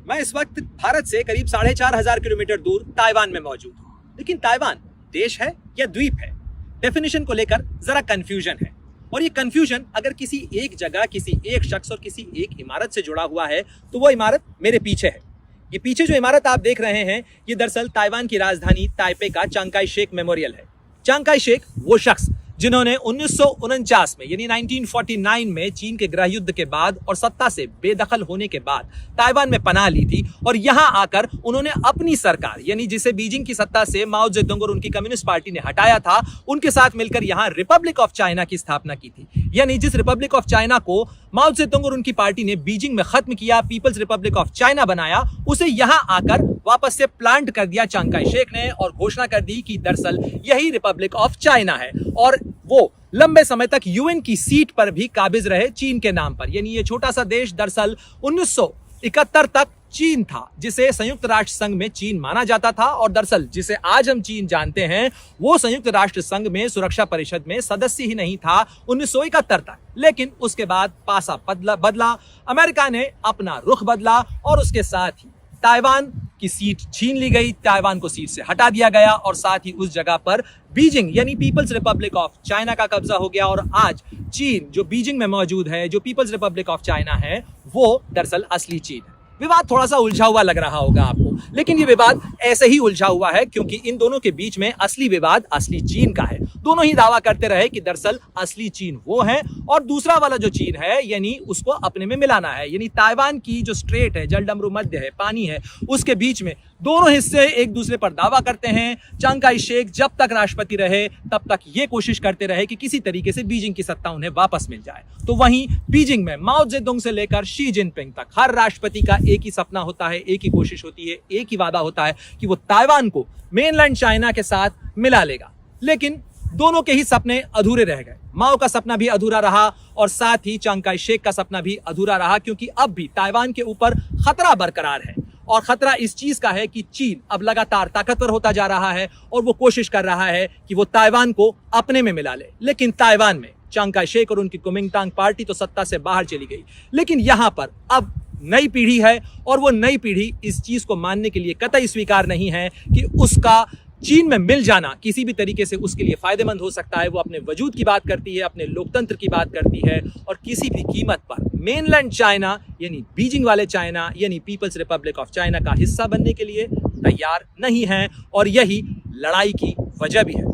मैं इस वक्त भारत से करीब 4,500 किलोमीटर दूर ताइवान में मौजूद हूँ। लेकिन ताइवान देश है या द्वीप है, डेफिनेशन को लेकर जरा कंफ्यूजन है। और ये कंफ्यूजन अगर किसी एक जगह, किसी एक शख्स और किसी एक इमारत से जुड़ा हुआ है तो वो इमारत मेरे पीछे है। ये पीछे जो इमारत आप देख रहे हैं ये दरअसल ताइवान की राजधानी ताइपे का चांग काई शेक मेमोरियल है। चांग काई शेक वो शख्स जिन्होंने 1949 में यानी 1949 में चीन के गृह युद्ध के बाद और सत्ता से बेदखल होने के बाद ताइवान में पनाह ली थी और यहां आकर उन्होंने अपनी सरकार यानी जिसे बीजिंग की सत्ता से माओ जेडुंग और उनकी कम्युनिस्ट पार्टी ने हटाया था, उनके साथ मिलकर यहां रिपब्लिक ऑफ चाइना की स्थापना की थी। यानी जिस रिपब्लिक ऑफ चाइना को माओ जेडुंग और उनकी पार्टी ने बीजिंग में खत्म किया, पीपल्स रिपब्लिक ऑफ चाइना बनाया, उसे यहां आकर वापस से प्लांट कर दिया चांग काई शेक ने और घोषणा कर दी कि दरअसल यही रिपब्लिक ऑफ चाइना है। और वो लंबे समय तक यूएन की सीट पर भी काबिज रहे चीन के नाम पर। यानी ये छोटा सा देश दरअसल 1971 तक चीन था, जिसे संयुक्त राष्ट्र संघ में चीन माना जाता था और दरअसल जिसे आज हम चीन जानते हैं वो संयुक्त राष्ट्र संघ में सुरक्षा परिषद में सदस्य ही नहीं था 1971 तक। लेकिन उसके बाद पासा बदला, अमेरिका ने अपना रुख बदला और उसके साथ ही ताइवान की सीट छीन ली गई, ताइवान को सीट से हटा दिया गया और साथ ही उस जगह पर बीजिंग यानी पीपल्स रिपब्लिक ऑफ चाइना का कब्जा हो गया। और आज चीन जो बीजिंग में मौजूद है, जो पीपल्स रिपब्लिक ऑफ चाइना है, वो दरअसल असली चीन है। विवाद थोड़ा सा उलझा हुआ लग रहा होगा आपको, लेकिन ये विवाद ऐसे ही उलझा हुआ है क्योंकि इन दोनों के बीच में असली विवाद असली चीन का है। दोनों ही दावा करते रहे कि दरअसल असली चीन वो है और दूसरा वाला जो चीन है यानी उसको अपने में मिलाना है। यानी ताइवान की जो स्ट्रेट है, जलडमरू मध्य है, पानी है, उसके बीच में दोनों हिस्से एक दूसरे पर दावा करते हैं। चांग काई शेक जब तक राष्ट्रपति रहे तब तक ये कोशिश करते रहे कि किसी तरीके से बीजिंग की सत्ता उन्हें वापस मिल जाए। तो वहीं बीजिंग में माओ जेडुंग से लेकर शी जिनपिंग तक हर राष्ट्रपति का एक ही सपना होता है, एक ही कोशिश होती है, एक ही वादा होता है कि वो ताइवान को मेनलैंड चाइना के साथ मिला लेगा। लेकिन दोनों के ही सपने अधूरे रह गए। माओ का सपना भी अधूरा रहा और साथ ही चांग काई शेक का सपना भी अधूरा रहा क्योंकि अब भी ताइवान के ऊपर खतरा बरकरार है। और खतरा इस चीज का है कि चीन अब लगातार ताकतवर होता जा रहा है और वो कोशिश कर रहा है कि वो ताइवान को अपने में मिला ले। लेकिन ताइवान में चांग काई शेक और उनकी कुमिंगतांग पार्टी तो सत्ता से बाहर चली गई, लेकिन यहां पर अब नई पीढ़ी है और वो नई पीढ़ी इस चीज को मानने के लिए कतई स्वीकार नहीं है कि उसका चीन में मिल जाना किसी भी तरीके से उसके लिए फायदेमंद हो सकता है। वो अपने वजूद की बात करती है, अपने लोकतंत्र की बात करती है और किसी भी कीमत पर मेनलैंड चाइना यानी बीजिंग वाले चाइना यानी पीपल्स रिपब्लिक ऑफ चाइना का हिस्सा बनने के लिए तैयार नहीं है और यही लड़ाई की वजह भी है।